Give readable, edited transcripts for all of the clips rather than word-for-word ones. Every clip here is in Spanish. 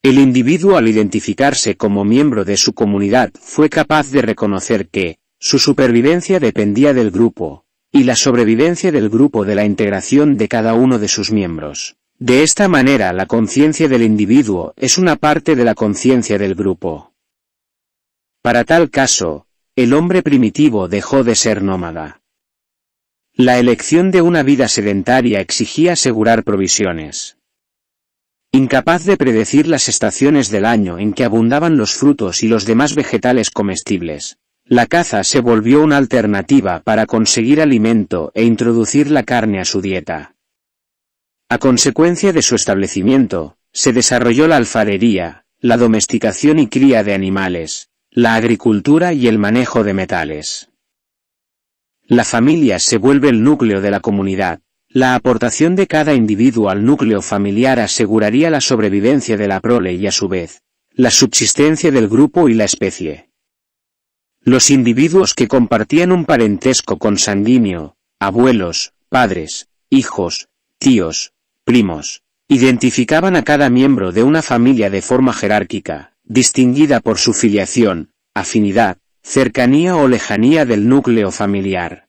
El individuo, al identificarse como miembro de su comunidad, fue capaz de reconocer que su supervivencia dependía del grupo, y la sobrevivencia del grupo de la integración de cada uno de sus miembros. De esta manera, la conciencia del individuo es una parte de la conciencia del grupo. Para tal caso, el hombre primitivo dejó de ser nómada. La elección de una vida sedentaria exigía asegurar provisiones. Incapaz de predecir las estaciones del año en que abundaban los frutos y los demás vegetales comestibles, la caza se volvió una alternativa para conseguir alimento e introducir la carne a su dieta. A consecuencia de su establecimiento, se desarrolló la alfarería, la domesticación y cría de animales, la agricultura y el manejo de metales. La familia se vuelve el núcleo de la comunidad. La aportación de cada individuo al núcleo familiar aseguraría la sobrevivencia de la prole y a su vez, la subsistencia del grupo y la especie. Los individuos que compartían un parentesco consanguíneo, abuelos, padres, hijos, tíos, primos, identificaban a cada miembro de una familia de forma jerárquica, distinguida por su filiación, afinidad, cercanía o lejanía del núcleo familiar.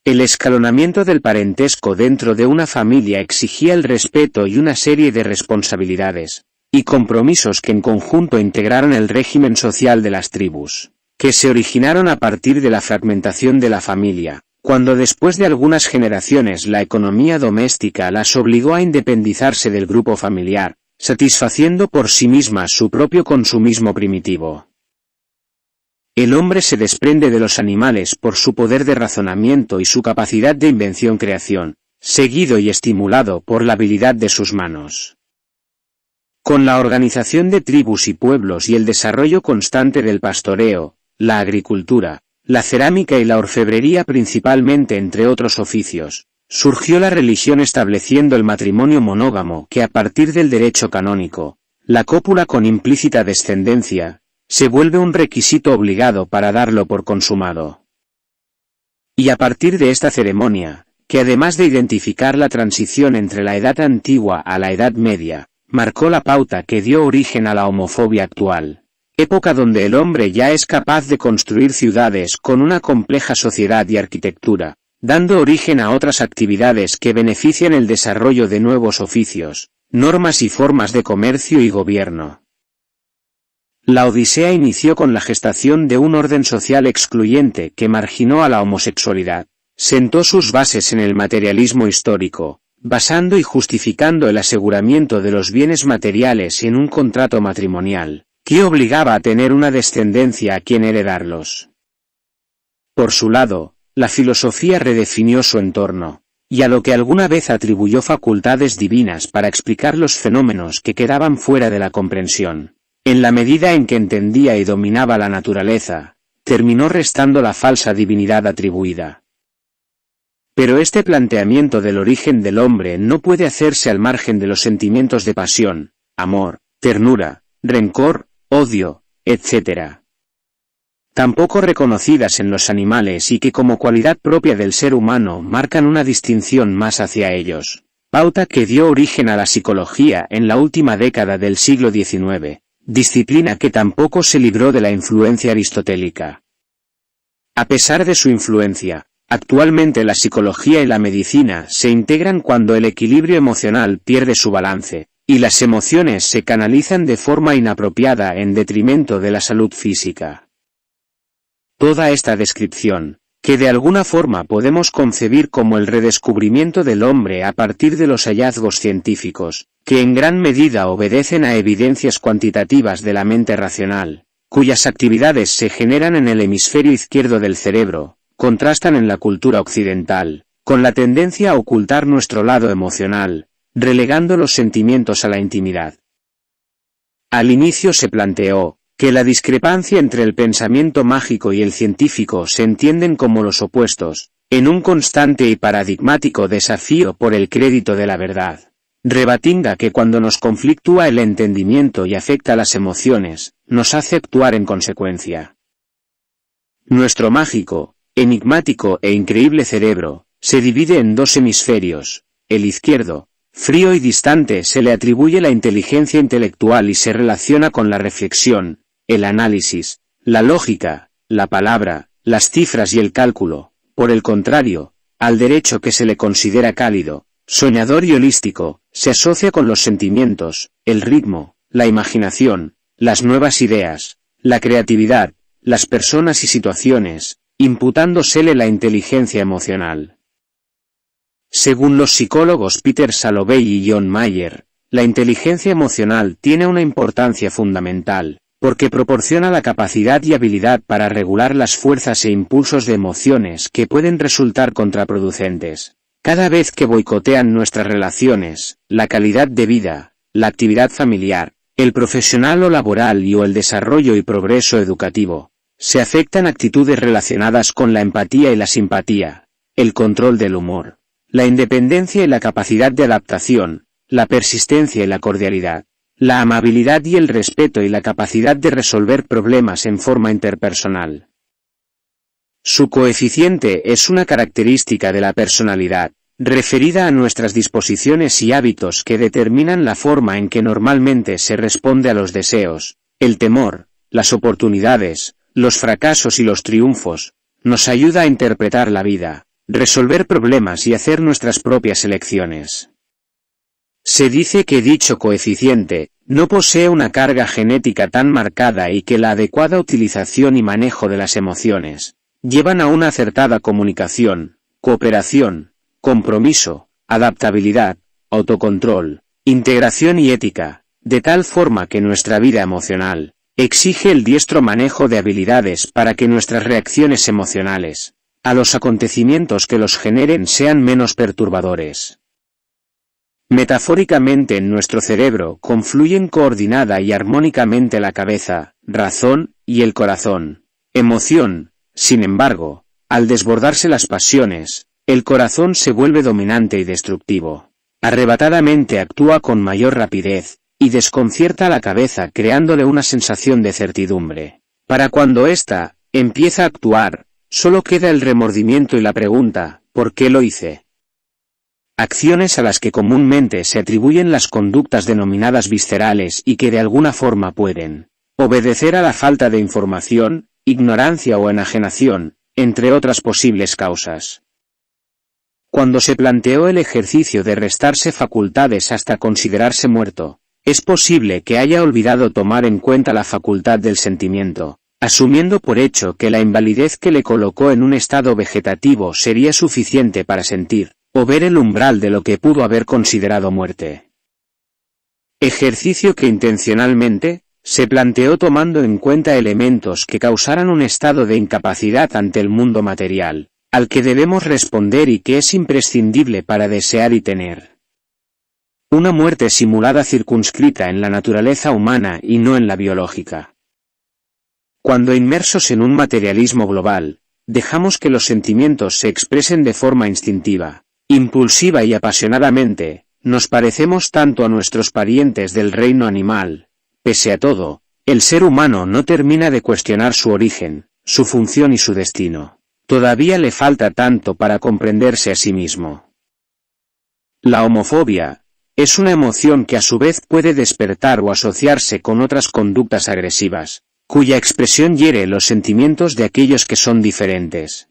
El escalonamiento del parentesco dentro de una familia exigía el respeto y una serie de responsabilidades y compromisos que en conjunto integraron el régimen social de las tribus, que se originaron a partir de la fragmentación de la familia, cuando después de algunas generaciones la economía doméstica las obligó a independizarse del grupo familiar, satisfaciendo por sí mismas su propio consumismo primitivo. El hombre se desprende de los animales por su poder de razonamiento y su capacidad de invención-creación, seguido y estimulado por la habilidad de sus manos. Con la organización de tribus y pueblos y el desarrollo constante del pastoreo, la agricultura, la cerámica y la orfebrería principalmente entre otros oficios, surgió la religión estableciendo el matrimonio monógamo que a partir del derecho canónico, la cópula con implícita descendencia, se vuelve un requisito obligado para darlo por consumado. Y a partir de esta ceremonia, que además de identificar la transición entre la Edad Antigua a la Edad Media, marcó la pauta que dio origen a la homofobia actual. Época donde el hombre ya es capaz de construir ciudades con una compleja sociedad y arquitectura, dando origen a otras actividades que benefician el desarrollo de nuevos oficios, normas y formas de comercio y gobierno. La Odisea inició con la gestación de un orden social excluyente que marginó a la homosexualidad, sentó sus bases en el materialismo histórico, basando y justificando el aseguramiento de los bienes materiales en un contrato matrimonial, que obligaba a tener una descendencia a quien heredarlos. Por su lado, la filosofía redefinió su entorno, y a lo que alguna vez atribuyó facultades divinas para explicar los fenómenos que quedaban fuera de la comprensión, en la medida en que entendía y dominaba la naturaleza, terminó restando la falsa divinidad atribuida. Pero este planteamiento del origen del hombre no puede hacerse al margen de los sentimientos de pasión, amor, ternura, rencor, odio, etc. Tampoco reconocidas en los animales y que como cualidad propia del ser humano marcan una distinción más hacia ellos, pauta que dio origen a la psicología en la última década del siglo XIX, disciplina que tampoco se libró de la influencia aristotélica. A pesar de su influencia, actualmente la psicología y la medicina se integran cuando el equilibrio emocional pierde su balance, y las emociones se canalizan de forma inapropiada en detrimento de la salud física. Toda esta descripción, que de alguna forma podemos concebir como el redescubrimiento del hombre a partir de los hallazgos científicos, que en gran medida obedecen a evidencias cuantitativas de la mente racional, cuyas actividades se generan en el hemisferio izquierdo del cerebro, contrastan en la cultura occidental, con la tendencia a ocultar nuestro lado emocional, relegando los sentimientos a la intimidad. Al inicio se planteó que la discrepancia entre el pensamiento mágico y el científico se entienden como los opuestos, en un constante y paradigmático desafío por el crédito de la verdad. Rebatinga que cuando nos conflictúa el entendimiento y afecta las emociones, nos hace actuar en consecuencia. Nuestro mágico, enigmático e increíble cerebro, se divide en dos hemisferios, el izquierdo, Frío y distante se le atribuye la inteligencia intelectual y se relaciona con la reflexión, el análisis, la lógica, la palabra, las cifras y el cálculo. Por el contrario, al derecho que se le considera cálido, soñador y holístico, se asocia con los sentimientos, el ritmo, la imaginación, las nuevas ideas, la creatividad, las personas y situaciones, imputándosele la inteligencia emocional. Según los psicólogos Peter Salovey y John Mayer, la inteligencia emocional tiene una importancia fundamental, porque proporciona la capacidad y habilidad para regular las fuerzas e impulsos de emociones que pueden resultar contraproducentes. Cada vez que boicotean nuestras relaciones, la calidad de vida, la actividad familiar, el profesional o laboral o el desarrollo y progreso educativo, se afectan actitudes relacionadas con la empatía y la simpatía, el control del humor, la independencia y la capacidad de adaptación, la persistencia y la cordialidad, la amabilidad y el respeto y la capacidad de resolver problemas en forma interpersonal. Su coeficiente es una característica de la personalidad, referida a nuestras disposiciones y hábitos que determinan la forma en que normalmente se responde a los deseos, el temor, las oportunidades, los fracasos y los triunfos. Nos ayuda a interpretar la vida, resolver problemas y hacer nuestras propias elecciones. Se dice que dicho coeficiente no posee una carga genética tan marcada y que la adecuada utilización y manejo de las emociones llevan a una acertada comunicación, cooperación, compromiso, adaptabilidad, autocontrol, integración y ética, de tal forma que nuestra vida emocional exige el diestro manejo de habilidades para que nuestras reacciones emocionales a los acontecimientos que los generen sean menos perturbadores. Metafóricamente en nuestro cerebro confluyen coordinada y armónicamente la cabeza, razón, y el corazón, emoción. Sin embargo, al desbordarse las pasiones, el corazón se vuelve dominante y destructivo. Arrebatadamente actúa con mayor rapidez, y desconcierta a la cabeza creándole una sensación de certidumbre. Para cuando ésta empieza a actuar, solo queda el remordimiento y la pregunta, ¿por qué lo hice? Acciones a las que comúnmente se atribuyen las conductas denominadas viscerales y que de alguna forma pueden obedecer a la falta de información, ignorancia o enajenación, entre otras posibles causas. Cuando se planteó el ejercicio de restarse facultades hasta considerarse muerto, es posible que haya olvidado tomar en cuenta la facultad del sentimiento, asumiendo por hecho que la invalidez que le colocó en un estado vegetativo sería suficiente para sentir o ver el umbral de lo que pudo haber considerado muerte. Ejercicio que intencionalmente se planteó tomando en cuenta elementos que causaran un estado de incapacidad ante el mundo material, al que debemos responder y que es imprescindible para desear y tener. Una muerte simulada circunscrita en la naturaleza humana y no en la biológica. Cuando inmersos en un materialismo global, dejamos que los sentimientos se expresen de forma instintiva, impulsiva y apasionadamente, nos parecemos tanto a nuestros parientes del reino animal. Pese a todo, el ser humano no termina de cuestionar su origen, su función y su destino. Todavía le falta tanto para comprenderse a sí mismo. La homofobia es una emoción que a su vez puede despertar o asociarse con otras conductas agresivas, cuya expresión hiere los sentimientos de aquellos que son diferentes.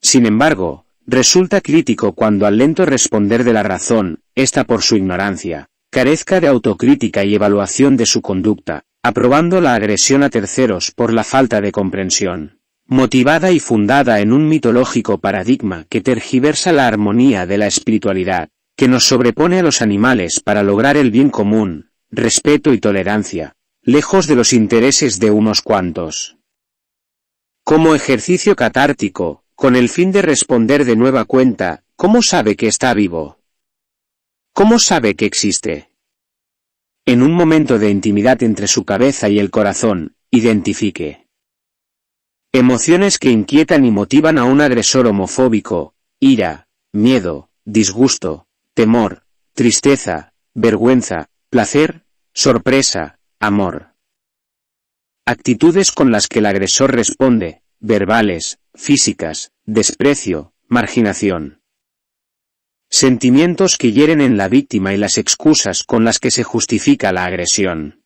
Sin embargo, resulta crítico cuando al lento responder de la razón, ésta por su ignorancia, carezca de autocrítica y evaluación de su conducta, aprobando la agresión a terceros por la falta de comprensión, motivada y fundada en un mitológico paradigma que tergiversa la armonía de la espiritualidad, que nos sobrepone a los animales para lograr el bien común, respeto y tolerancia, lejos de los intereses de unos cuantos. Como ejercicio catártico, con el fin de responder de nueva cuenta, ¿cómo sabe que está vivo? ¿Cómo sabe que existe? En un momento de intimidad entre su cabeza y el corazón, identifique emociones que inquietan y motivan a un agresor homofóbico: ira, miedo, disgusto, temor, tristeza, vergüenza, placer, sorpresa, amor. Actitudes con las que el agresor responde, verbales, físicas, desprecio, marginación. Sentimientos que hieren en la víctima y las excusas con las que se justifica la agresión.